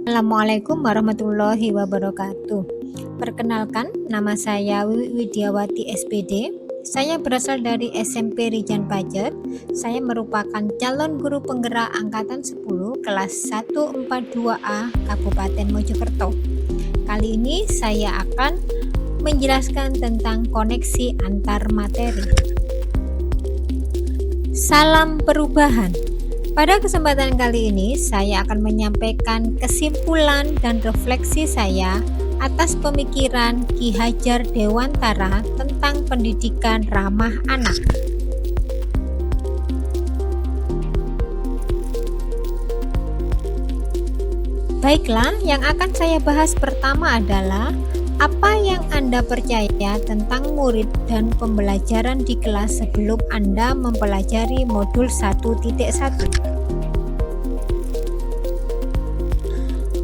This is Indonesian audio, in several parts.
Assalamualaikum warahmatullahi wabarakatuh. Perkenalkan, nama saya Widiawati SPD. Saya berasal dari SMP Rijan Pajet. Saya merupakan calon guru penggerak angkatan 10 kelas 142A Kabupaten Mojokerto. Kali ini saya akan menjelaskan tentang koneksi antar materi. Salam perubahan. Pada kesempatan kali ini, saya akan menyampaikan kesimpulan dan refleksi saya atas pemikiran Ki Hajar Dewantara tentang pendidikan ramah anak. Baiklah, yang akan saya bahas pertama adalah apa yang Anda percaya tentang murid dan pembelajaran di kelas sebelum Anda mempelajari modul 1.1.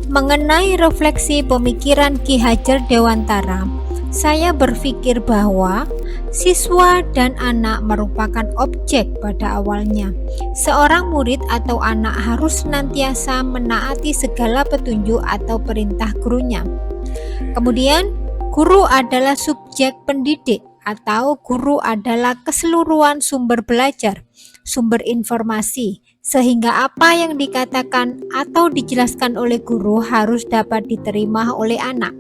Mengenai refleksi pemikiran Ki Hajar Dewantara, saya berpikir bahwa siswa dan anak merupakan objek pada awalnya. Seorang murid atau anak harus senantiasa menaati segala petunjuk atau perintah gurunya. Kemudian, guru adalah subjek pendidik atau guru adalah keseluruhan sumber belajar, sumber informasi, sehingga apa yang dikatakan atau dijelaskan oleh guru harus dapat diterima oleh anak.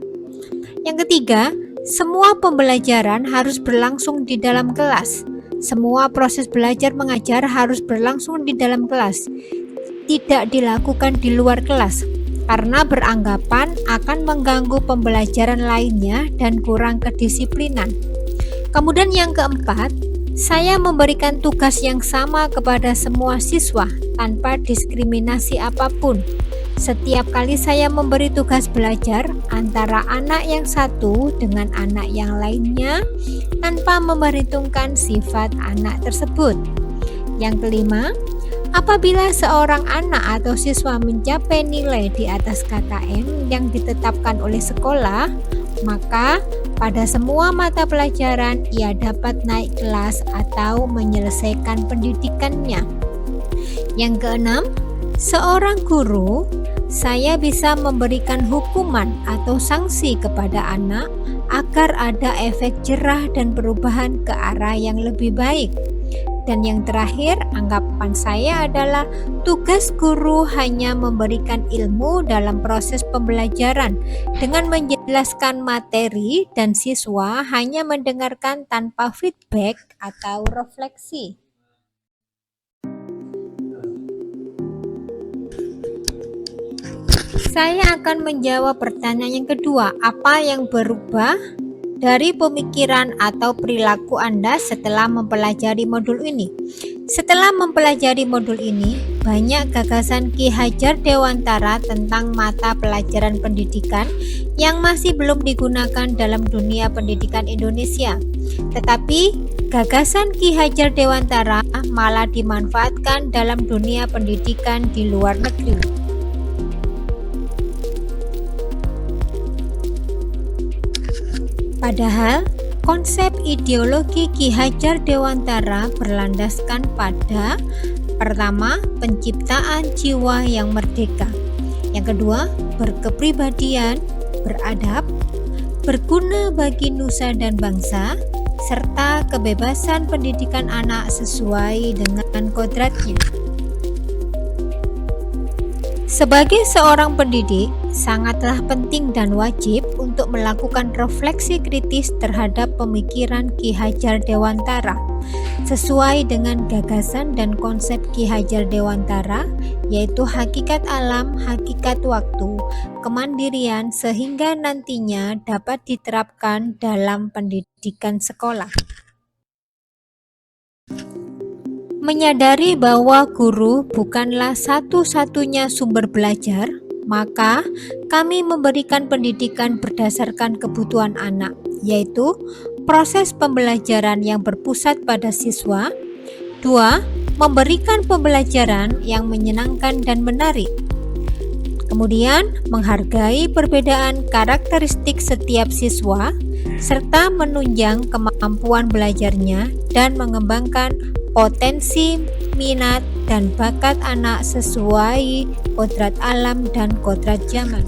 Yang ketiga, semua pembelajaran harus berlangsung di dalam kelas. Semua proses belajar mengajar harus berlangsung di dalam kelas, tidak dilakukan di luar kelas, karena beranggapan akan mengganggu pembelajaran lainnya dan kurang kedisiplinan. Kemudian yang keempat, saya memberikan tugas yang sama kepada semua siswa tanpa diskriminasi apapun. Setiap kali saya memberi tugas belajar antara anak yang satu dengan anak yang lainnya tanpa memperhitungkan sifat anak tersebut. Yang kelima, apabila seorang anak atau siswa mencapai nilai di atas KKM yang ditetapkan oleh sekolah, maka pada semua mata pelajaran ia dapat naik kelas atau menyelesaikan pendidikannya. Yang keenam, seorang guru, saya bisa memberikan hukuman atau sanksi kepada anak agar ada efek jerah dan perubahan ke arah yang lebih baik. Dan yang terakhir, anggapan saya adalah tugas guru hanya memberikan ilmu dalam proses pembelajaran dengan menjelaskan materi dan siswa hanya mendengarkan tanpa feedback atau refleksi. Saya akan menjawab pertanyaan yang kedua, apa yang berubah dari pemikiran atau perilaku Anda setelah mempelajari modul ini? Setelah mempelajari modul ini, banyak gagasan Ki Hajar Dewantara tentang mata pelajaran pendidikan yang masih belum digunakan dalam dunia pendidikan Indonesia. Tetapi, gagasan Ki Hajar Dewantara malah dimanfaatkan dalam dunia pendidikan di luar negeri. Padahal, konsep ideologi Ki Hajar Dewantara berlandaskan pada pertama, penciptaan jiwa yang merdeka. Yang kedua, berkepribadian, beradab, berguna bagi nusa dan bangsa, serta kebebasan pendidikan anak sesuai dengan kodratnya. Sebagai seorang pendidik, sangatlah penting dan wajib untuk melakukan refleksi kritis terhadap pemikiran Ki Hajar Dewantara sesuai dengan gagasan dan konsep Ki Hajar Dewantara, yaitu hakikat alam, hakikat waktu, kemandirian, sehingga nantinya dapat diterapkan dalam pendidikan sekolah. Menyadari bahwa guru bukanlah satu-satunya sumber belajar, maka kami memberikan pendidikan berdasarkan kebutuhan anak, yaitu proses pembelajaran yang berpusat pada siswa. 2. Memberikan pembelajaran yang menyenangkan dan menarik. Kemudian, menghargai perbedaan karakteristik setiap siswa, serta menunjang kemampuan belajarnya dan mengembangkan potensi minat, dan bakat anak sesuai kodrat alam dan kodrat zaman.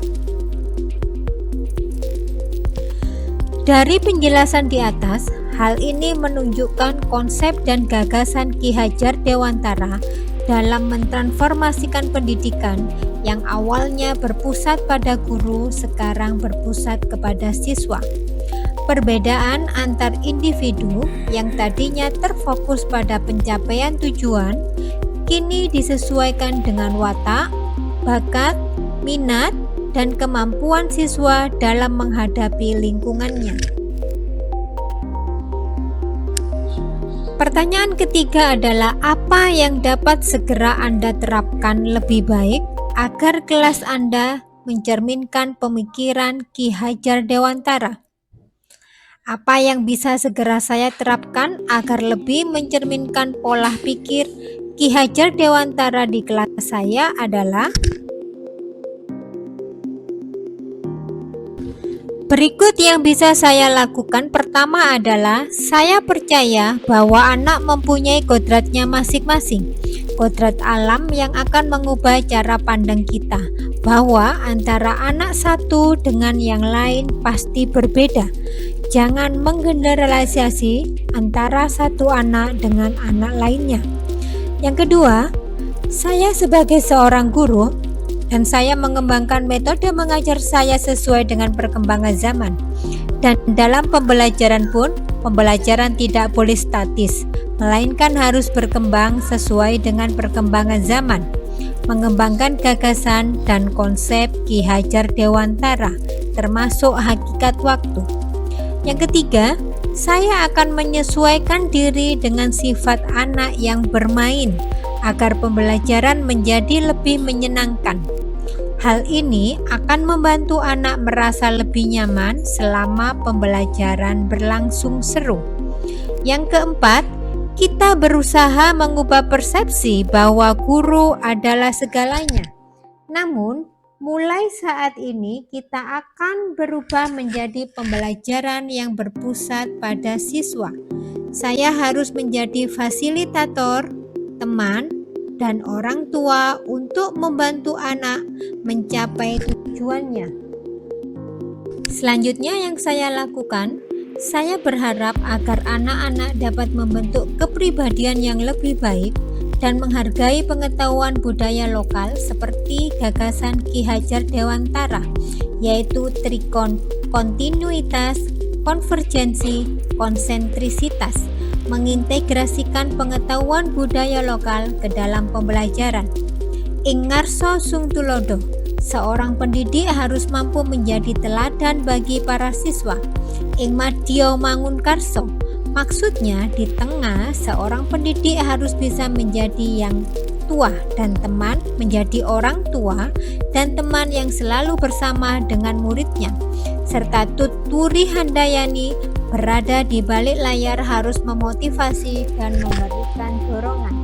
Dari penjelasan di atas, hal ini menunjukkan konsep dan gagasan Ki Hajar Dewantara dalam mentransformasikan pendidikan yang awalnya berpusat pada guru, sekarang berpusat kepada siswa. Perbedaan antar individu yang tadinya terfokus pada pencapaian tujuan, kini disesuaikan dengan watak, bakat, minat, dan kemampuan siswa dalam menghadapi lingkungannya. Pertanyaan ketiga adalah apa yang dapat segera Anda terapkan lebih baik agar kelas Anda mencerminkan pemikiran Ki Hajar Dewantara? Apa yang bisa segera saya terapkan agar lebih mencerminkan pola pikir Ki Hajar Dewantara di kelas saya adalah berikut yang bisa saya lakukan. Pertama adalah saya percaya bahwa anak mempunyai kodratnya masing-masing. Kodrat alam yang akan mengubah cara pandang kita bahwa antara anak satu dengan yang lain pasti berbeda. Jangan menggeneralisasi antara satu anak dengan anak lainnya. Yang kedua, saya sebagai seorang guru dan saya mengembangkan metode mengajar saya sesuai dengan perkembangan zaman. Dan dalam pembelajaran pun, pembelajaran tidak boleh statis, melainkan harus berkembang sesuai dengan perkembangan zaman. Mengembangkan gagasan dan konsep Ki Hajar Dewantara, termasuk hakikat waktu. Yang ketiga, saya akan menyesuaikan diri dengan sifat anak yang bermain, agar pembelajaran menjadi lebih menyenangkan. Hal ini akan membantu anak merasa lebih nyaman selama pembelajaran berlangsung seru. Yang keempat, kita berusaha mengubah persepsi bahwa guru adalah segalanya. Namun, mulai saat ini kita akan berubah menjadi pembelajaran yang berpusat pada siswa. Saya harus menjadi fasilitator, teman, dan orang tua untuk membantu anak mencapai tujuannya. Selanjutnya yang saya lakukan, saya berharap agar anak-anak dapat membentuk kepribadian yang lebih baik dan menghargai pengetahuan budaya lokal seperti gagasan Ki Hajar Dewantara, yaitu trikon kontinuitas, konvergensi, konsentrisitas, mengintegrasikan pengetahuan budaya lokal ke dalam pembelajaran. Ing ngarsa sung tulodo, seorang pendidik harus mampu menjadi teladan bagi para siswa. Ing madya mangun karso, maksudnya di tengah seorang pendidik harus bisa menjadi yang tua dan teman, menjadi orang tua dan teman yang selalu bersama dengan muridnya. Serta tuturi handayani berada di balik layar harus memotivasi dan memberikan dorongan.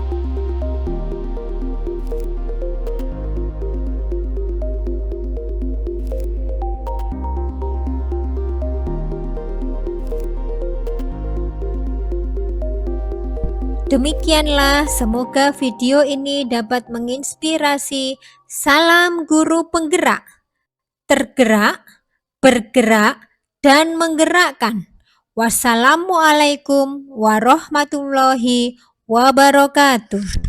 Demikianlah, semoga video ini dapat menginspirasi. Salam guru penggerak, tergerak, bergerak, dan menggerakkan. Wassalamualaikum warahmatullahi wabarakatuh.